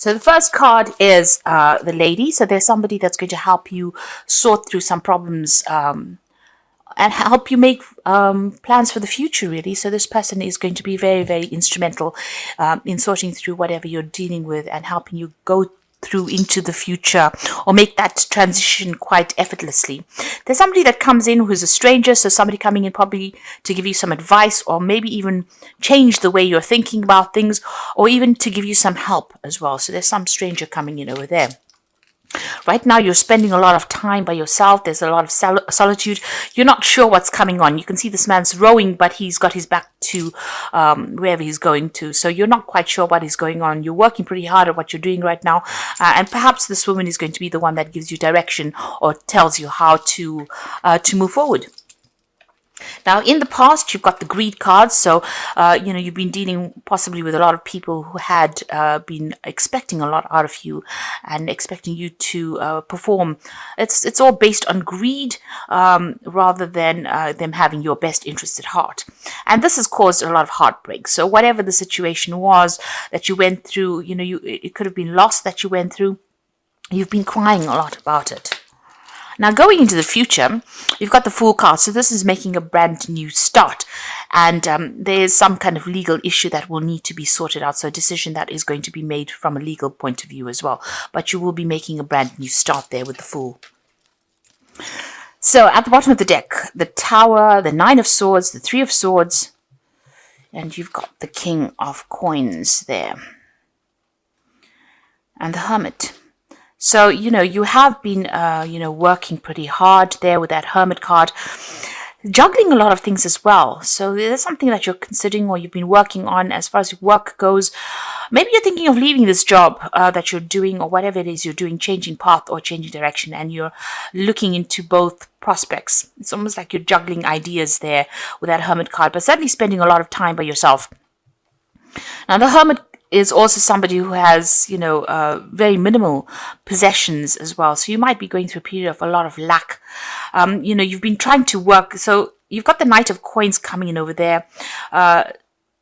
So the first card is the lady. So there's somebody that's going to help you sort through some problems and help you make plans for the future, really. So this person is going to be very, very instrumental in sorting through whatever you're dealing with and helping you go through into the future or make that transition quite effortlessly. There's somebody that comes in who's a stranger, so somebody coming in probably to give you some advice or maybe even change the way you're thinking about things or even to give you some help as well. So there's some stranger coming in over there. Right now, you're spending a lot of time by yourself. There's a lot of solitude. You're not sure what's coming on. You can see this man's rowing, but he's got his back to wherever he's going to. So you're not quite sure what is going on. You're working pretty hard at what you're doing right now. And perhaps this woman is going to be the one that gives you direction or tells you how to move forward. Now, in the past, you've got the greed cards. So, you've been dealing possibly with a lot of people who had been expecting a lot out of you and expecting you to perform. It's all based on greed rather than them having your best interest at heart. And this has caused a lot of heartbreak. So whatever the situation was that you went through, it could have been loss that you went through. You've been crying a lot about it. Now, going into the future, you've got the Fool card. So this is making a brand new start. And there's some kind of legal issue that will need to be sorted out. So a decision that is going to be made from a legal point of view as well. But you will be making a brand new start there with the Fool. So at the bottom of the deck, the Tower, the Nine of Swords, the Three of Swords. And you've got the King of Coins there. And the Hermit. So, you have been, working pretty hard there with that Hermit card, juggling a lot of things as well. So there's something that you're considering or you've been working on as far as work goes. Maybe you're thinking of leaving this job that you're doing or whatever it is you're doing, changing path or changing direction, and you're looking into both prospects. It's almost like you're juggling ideas there with that Hermit card, but certainly spending a lot of time by yourself. Now, the Hermit is also somebody who has, very minimal possessions as well. So you might be going through a period of a lot of lack. You've been trying to work. So you've got the Knight of Coins coming in over there.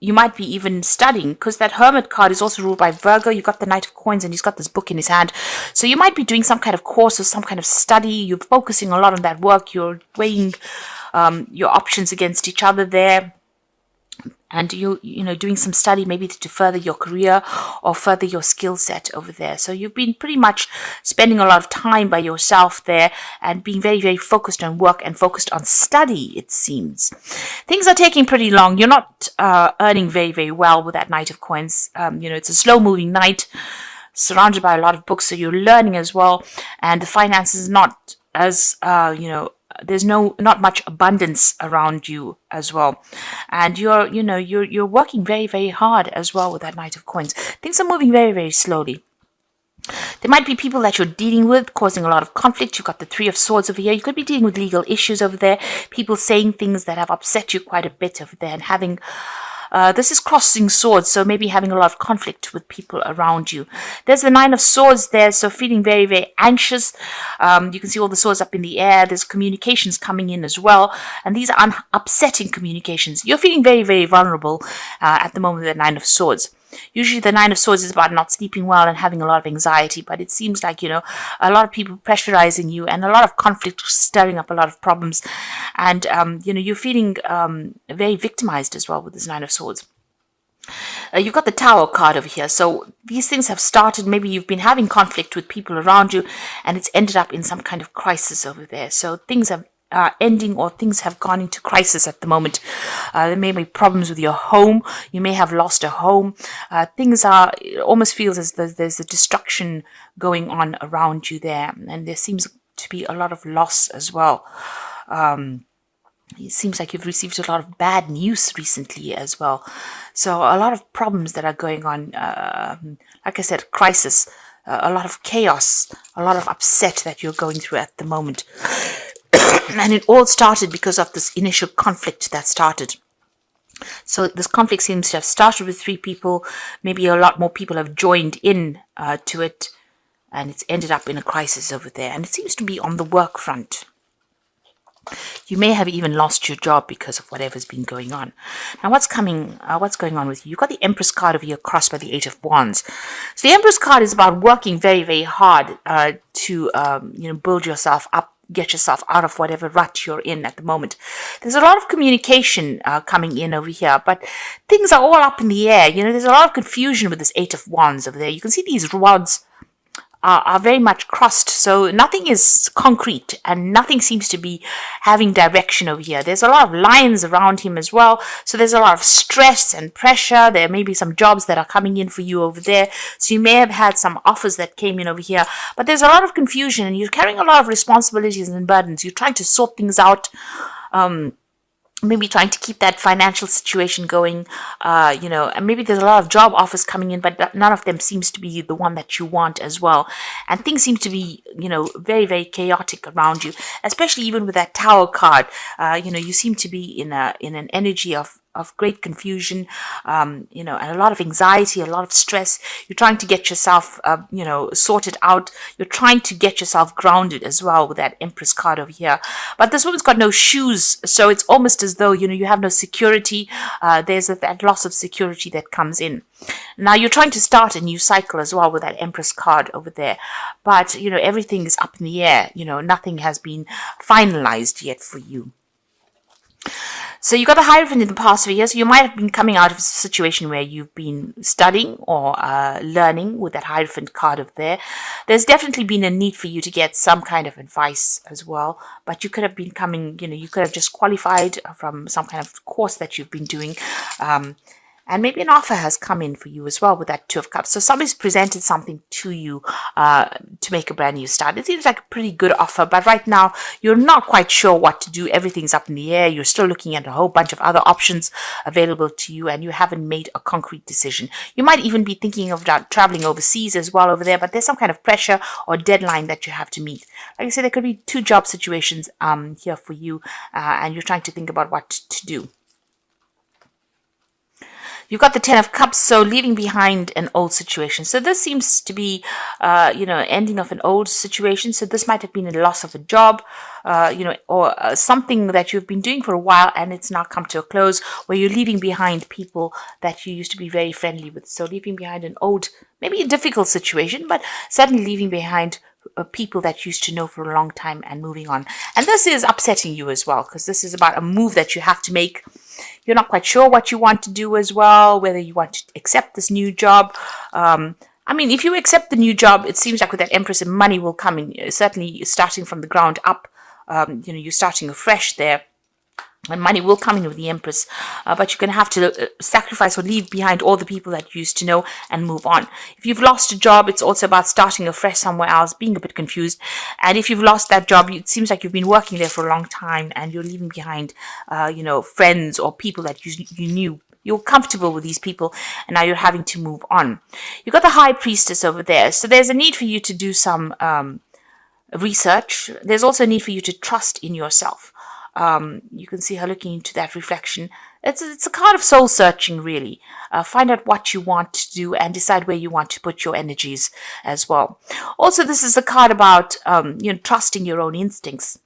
You might be even studying because that Hermit card is also ruled by Virgo. You've got the Knight of Coins and he's got this book in his hand. So you might be doing some kind of course or some kind of study. You're focusing a lot on that work. You're weighing your options against each other there. And you doing some study maybe to further your career or further your skill set over there. So you've been pretty much spending a lot of time by yourself there and being very, very focused on work and focused on study, it seems. Things are taking pretty long. You're not earning very, very well with that Knight of Coins. It's a slow-moving knight surrounded by a lot of books, so you're learning as well. And the finances is not as, there's not much abundance around you as well, and you're working very, very hard as well with that Knight of Coins. Things are moving very, very slowly. There might be people that you're dealing with causing a lot of conflict. You've got the Three of Swords over here. You could be dealing with legal issues over there. People saying things that have upset you quite a bit over there and having this is crossing swords, so maybe having a lot of conflict with people around you. There's the Nine of Swords there, so feeling very, very anxious. You can see all the swords up in the air. There's communications coming in as well, and these are upsetting communications. You're feeling very, very vulnerable at the moment with the Nine of Swords. Usually the Nine of Swords is about not sleeping well and having a lot of anxiety, but it seems like, a lot of people pressurizing you and a lot of conflict stirring up a lot of problems. And, you're feeling very victimized as well with this Nine of Swords. You've got the Tower card over here. So these things have started. Maybe you've been having conflict with people around you and it's ended up in some kind of crisis over there. So things have ending or things have gone into crisis at the moment. There may be problems with your home. You may have lost a home. It almost feels as though there's a destruction going on around you there. And there seems to be a lot of loss as well. It seems like you've received a lot of bad news recently as well. So a lot of problems that are going on. Like I said, crisis, a lot of chaos, a lot of upset that you're going through at the moment. And it all started because of this initial conflict that started. So this conflict seems to have started with 3 people. Maybe a lot more people have joined in to it. And it's ended up in a crisis over there. And it seems to be on the work front. You may have even lost your job because of whatever's been going on. Now, what's going on with you? You've got the Empress card over here crossed by the Eight of Wands. So the Empress card is about working very, very hard to, build yourself up, get yourself out of whatever rut you're in at the moment. There's a lot of communication coming in over here, but things are all up in the air. There's a lot of confusion with this Eight of Wands over there. You can see these rods are very much crossed, so nothing is concrete and nothing seems to be having direction over here. There's a lot of lions around him as well, so there's a lot of stress and pressure. There may be some jobs that are coming in for you over there, so you may have had some offers that came in over here, but there's a lot of confusion and you're carrying a lot of responsibilities and burdens. You're trying to sort things out, maybe trying to keep that financial situation going, and maybe there's a lot of job offers coming in, but none of them seems to be the one that you want as well. And things seem to be, very, very chaotic around you, especially even with that Tower card. You seem to be in an energy of great confusion, and a lot of anxiety, a lot of stress. You're trying to get yourself, sorted out. You're trying to get yourself grounded as well with that Empress card over here. But this woman's got no shoes, so it's almost as though, you have no security. There's that loss of security that comes in. Now you're trying to start a new cycle as well with that Empress card over there. But, everything is up in the air. Nothing has been finalized yet for you. So you got the Hierophant in the past few years. So you might have been coming out of a situation where you've been studying or learning with that Hierophant card up there. There's definitely been a need for you to get some kind of advice as well. But you could have been coming, you could have just qualified from some kind of course that you've been doing. And maybe an offer has come in for you as well with that Two of Cups. So somebody's presented something to you to make a brand new start. It seems like a pretty good offer, but right now you're not quite sure what to do. Everything's up in the air. You're still looking at a whole bunch of other options available to you, and you haven't made a concrete decision. You might even be thinking of traveling overseas as well over there, but there's some kind of pressure or deadline that you have to meet. Like I said, there could be two job situations here for you, and you're trying to think about what to do. You've got the Ten of Cups, so leaving behind an old situation. So this seems to be, ending of an old situation. So this might have been a loss of a job, or something that you've been doing for a while and it's now come to a close, where you're leaving behind people that you used to be very friendly with. So leaving behind an old, maybe a difficult situation, but certainly leaving behind people that you used to know for a long time and moving on. And this is upsetting you as well, because this is about a move that you have to make. You're not quite sure what you want to do as well, whether you want to accept this new job. If you accept the new job, it seems like with that Empress, money will come in. Certainly starting from the ground up, you're starting afresh there. And money will come in with the Empress, but you're going to have to sacrifice or leave behind all the people that you used to know and move on. If you've lost a job, it's also about starting afresh somewhere else, being a bit confused. And if you've lost that job, it seems like you've been working there for a long time and you're leaving behind, friends or people that you knew. You're comfortable with these people and now you're having to move on. You've got the High Priestess over there. So there's a need for you to do some research. There's also a need for you to trust in yourself. You can see her looking into that reflection. It's a card of soul searching, really. Find out what you want to do and decide where you want to put your energies as well. Also, this is a card about trusting your own instincts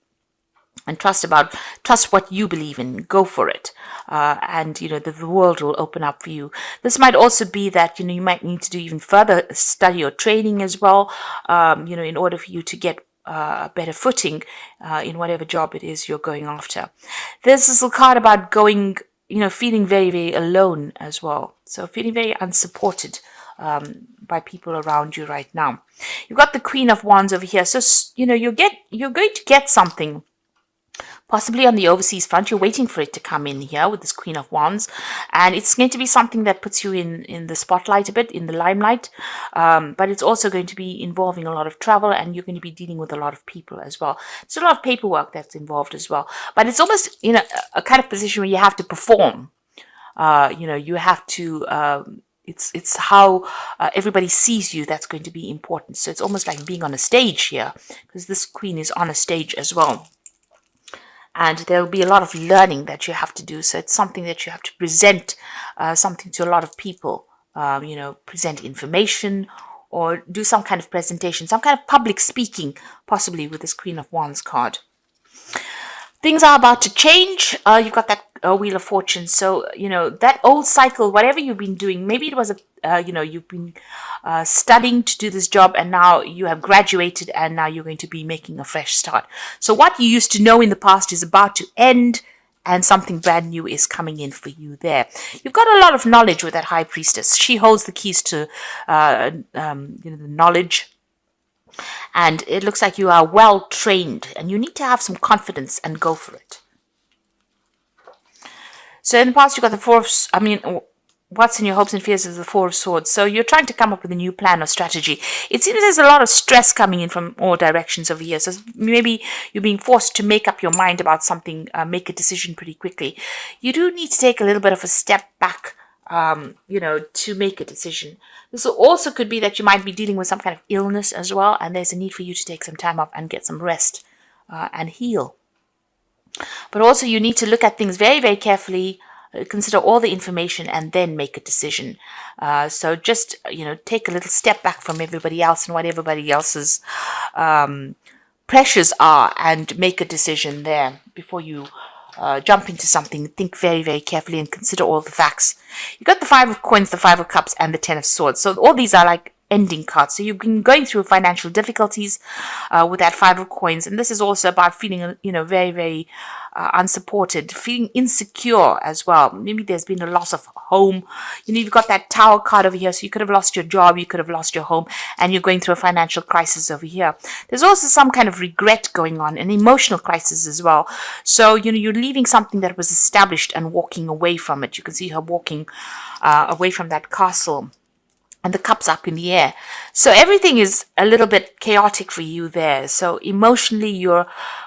and trust what you believe in. Go for it, and the world will open up for you. This might also be that you might need to do even further study or training as well. In order for you to get a better footing in whatever job it is you're going after. This is a card about going, feeling very, very alone as well. So feeling very unsupported by people around you right now. You've got the Queen of Wands over here. So, you're going to get something. Possibly on the overseas front, you're waiting for it to come in here with this Queen of Wands. And it's going to be something that puts you in the spotlight a bit, in the limelight. But it's also going to be involving a lot of travel and you're going to be dealing with a lot of people as well. There's a lot of paperwork that's involved as well. But it's almost, a kind of position where you have to perform. You have to... It's how everybody sees you that's going to be important. So it's almost like being on a stage here, because this Queen is on a stage as well. And there'll be a lot of learning that you have to do. So it's something that you have to present something to a lot of people, present information or do some kind of presentation, some kind of public speaking, possibly with this Queen of Wands card. things are about to change. You've got that Wheel of Fortune. So, that old cycle, whatever you've been doing, maybe it was you've been studying to do this job, and now you have graduated, and now you're going to be making a fresh start. So what you used to know in the past is about to end, and something brand new is coming in for you there. You've got a lot of knowledge with that High Priestess. She holds the keys to the knowledge, and it looks like you are well trained, and you need to have some confidence and go for it. So in the past, you got the what's in your hopes and fears is the Four of Swords. So you're trying to come up with a new plan or strategy. It seems there's a lot of stress coming in from all directions over here. So maybe you're being forced to make up your mind about something, make a decision pretty quickly. You do need to take a little bit of a step back, to make a decision. This also could be that you might be dealing with some kind of illness as well, and there's a need for you to take some time off and get some rest and heal. But also you need to look at things very, very carefully, consider all the information, and then make a decision. So just, take a little step back from everybody else and what everybody else's pressures are, and make a decision there before you jump into something. Think very, very carefully and consider all the facts. You've got the Five of Coins, the Five of Cups, and the Ten of Swords. So all these are like ending cards. So you've been going through financial difficulties with that Five of Coins, and this is also about feeling, very, very unsupported, feeling insecure as well. Maybe there's been a loss of home. You've got that Tower card over here, so you could have lost your job, you could have lost your home, and you're going through a financial crisis over here. There's also some kind of regret going on, an emotional crisis as well. So, you're leaving something that was established and walking away from it. You can see her walking away from that castle, and the cups up in the air. So everything is a little bit chaotic for you there. So emotionally, you're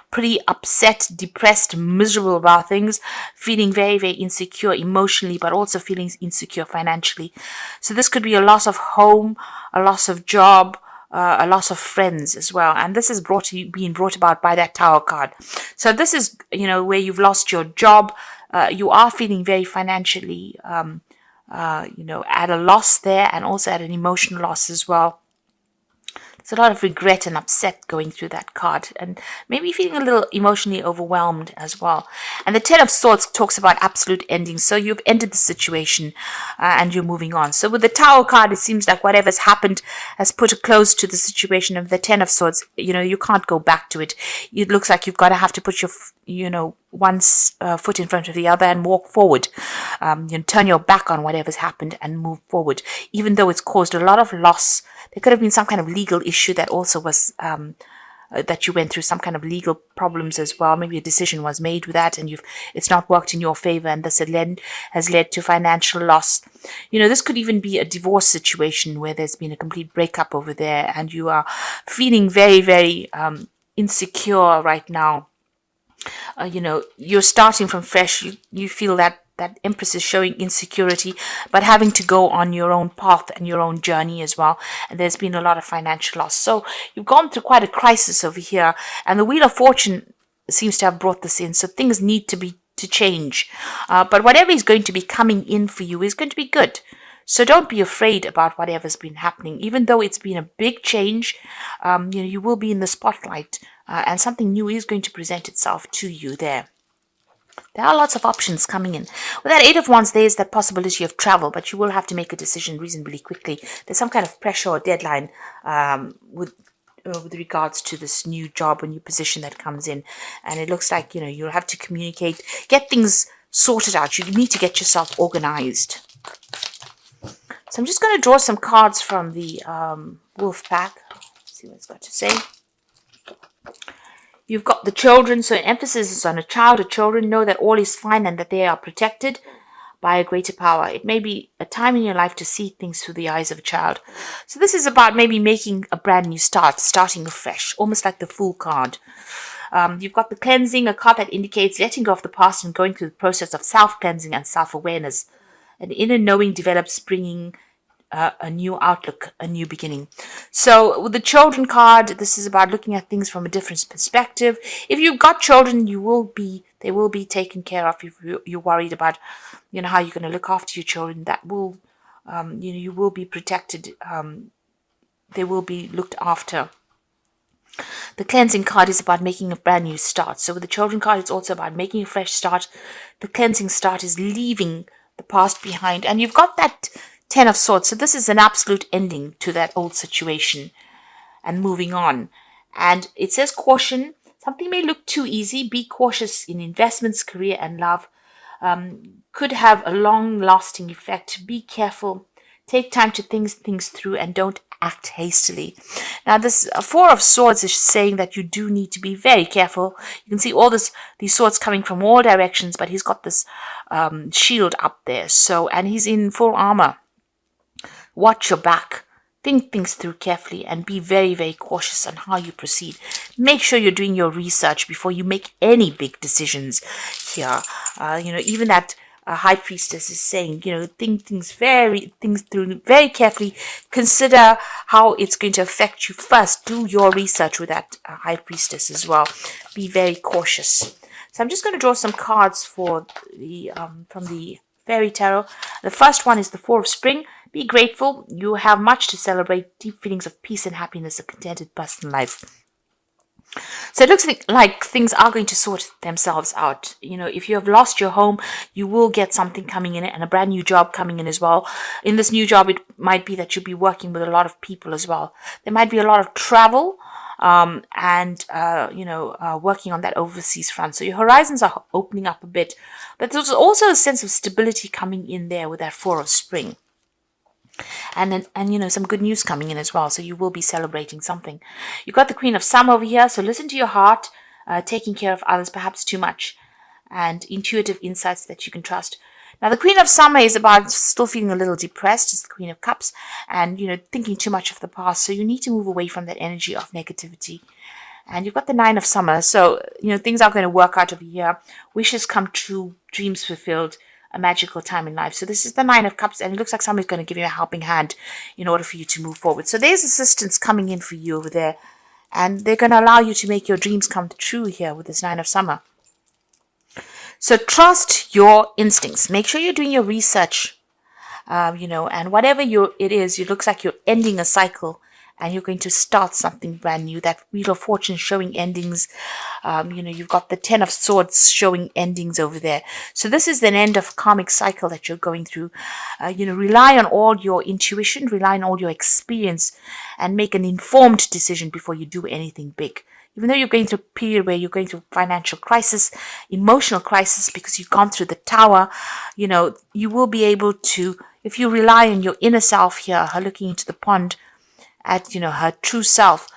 pretty upset, depressed, miserable about things, feeling very, very insecure emotionally, but also feeling insecure financially. So this could be a loss of home, a loss of job, a loss of friends as well. And this is being brought about by that Tower card. So this is, where you've lost your job. You are feeling very financially at a loss there, and also at an emotional loss as well. There's a lot of regret and upset going through that card, and maybe feeling a little emotionally overwhelmed as well. And the Ten of Swords talks about absolute endings. So you've ended the situation and you're moving on. So with the Tower card, it seems like whatever's happened has put a close to the situation of the Ten of Swords. You can't go back to it. It looks like you've got to have to put your, one foot in front of the other and walk forward. Turn your back on whatever's happened and move forward, even though it's caused a lot of loss. There could have been some kind of legal issue that also was that you went through, some kind of legal problems as well. Maybe a decision was made with that, and it's not worked in your favor, and this has led to financial loss. This could even be a divorce situation where there's been a complete breakup over there, and you are feeling very, very insecure right now. You're starting from fresh. You feel that Empress is showing insecurity, but having to go on your own path and your own journey as well. And there's been a lot of financial loss. So you've gone through quite a crisis over here. And the Wheel of Fortune seems to have brought this in. So things need to change. But whatever is going to be coming in for you is going to be good. So don't be afraid about whatever's been happening. Even though it's been a big change, you will be in the spotlight. And something new is going to present itself to you there. There are lots of options coming in. With that Eight of Wands, there is that possibility of travel, but you will have to make a decision reasonably quickly. There's some kind of pressure or deadline with regards to this new job or new position that comes in. And it looks like, you'll have to communicate, get things sorted out. You need to get yourself organized. So I'm just going to draw some cards from the Wolf Pack. See what it's got to say. You've got the children, so emphasis is on a child or children. Know that all is fine and that they are protected by a greater power. It may be a time in your life to see things through the eyes of a child. So this is about maybe making a brand new start, starting afresh, almost like the Fool card. You've got the Cleansing, a card that indicates letting go of the past and going through the process of self-cleansing and self-awareness. An inner knowing develops, bringing a new outlook, a new beginning. So with the Children card, this is about looking at things from a different perspective. If you've got children, they will be taken care of. If you're worried about, how you're going to look after your children, that will, you will be protected. They will be looked after. The cleansing card is about making a brand new start. So with the children card, it's also about making a fresh start. The cleansing start is leaving the past behind. And you've got that 10 of Swords. So this is an absolute ending to that old situation and moving on. And it says caution. Something may look too easy. Be cautious in investments, career, and love. Could have a long-lasting effect. Be careful. Take time to think things through and don't act hastily. Now, this Four of Swords is saying that you do need to be very careful. You can see all these swords coming from all directions, but he's got this shield up there. So, and he's in full armor. Watch your back. Think things through carefully and be very, very cautious on how you proceed. Make sure you're doing your research before you make any big decisions here. Even that High Priestess is saying, think things through very carefully. Consider how it's going to affect you first. Do your research with that High Priestess as well. Be very cautious. So I'm just going to draw some cards for the from the Fairy Tarot. The first one is the Four of Spring. Be grateful. You have much to celebrate. Deep feelings of peace and happiness, a contented personal life. So it looks like things are going to sort themselves out. If you have lost your home, you will get something coming in and a brand new job coming in as well. In this new job, it might be that you'll be working with a lot of people as well. There might be a lot of travel and working on that overseas front. So your horizons are opening up a bit. But there's also a sense of stability coming in there with that Four of Spring. And some good news coming in as well. So you will be celebrating something. You've got the Queen of Summer over here. So listen to your heart, taking care of others perhaps too much, and intuitive insights that you can trust. Now the Queen of Summer is about still feeling a little depressed. It's the Queen of Cups, and thinking too much of the past. So you need to move away from that energy of negativity. And you've got the Nine of Summer. So things are going to work out over here. Wishes come true, dreams fulfilled. A magical time in life. So this is the Nine of Cups, and it looks like somebody's going to give you a helping hand in order for you to move forward. So there's assistance coming in for you over there, and they're going to allow you to make your dreams come true here with this Nine of Summer. So trust your instincts. Make sure you're doing your research, and whatever it is, it looks like you're ending a cycle and you're going to start something brand new. That Wheel of Fortune showing endings. You've got the Ten of Swords showing endings over there. So this is an end of karmic cycle that you're going through. Rely on all your intuition, rely on all your experience, and make an informed decision before you do anything big. Even though you're going through a period where you're going through financial crisis, emotional crisis, because you've gone through the Tower, you will be able to, if you rely on your inner self here, her looking into the pond, at her true self,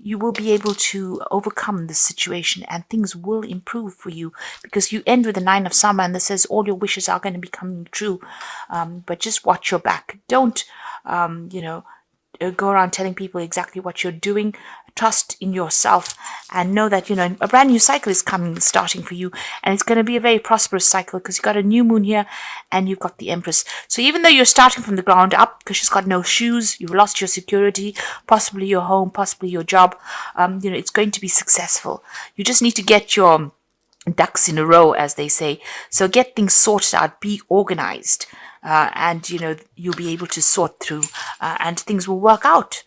you will be able to overcome this situation and things will improve for you, because you end with the Nine of Summer and this says all your wishes are going to be coming true. But just watch your back. Don't go around telling people exactly what you're doing. Trust in yourself and know that a brand new cycle is starting for you, and it's going to be a very prosperous cycle because you've got a new moon here and you've got the Empress. So even though you're starting from the ground up because she's got no shoes, you've lost your security, possibly your home, possibly your job, it's going to be successful. You just need to get your ducks in a row, as they say. So get things sorted out, be organized, and you'll be able to sort through and things will work out.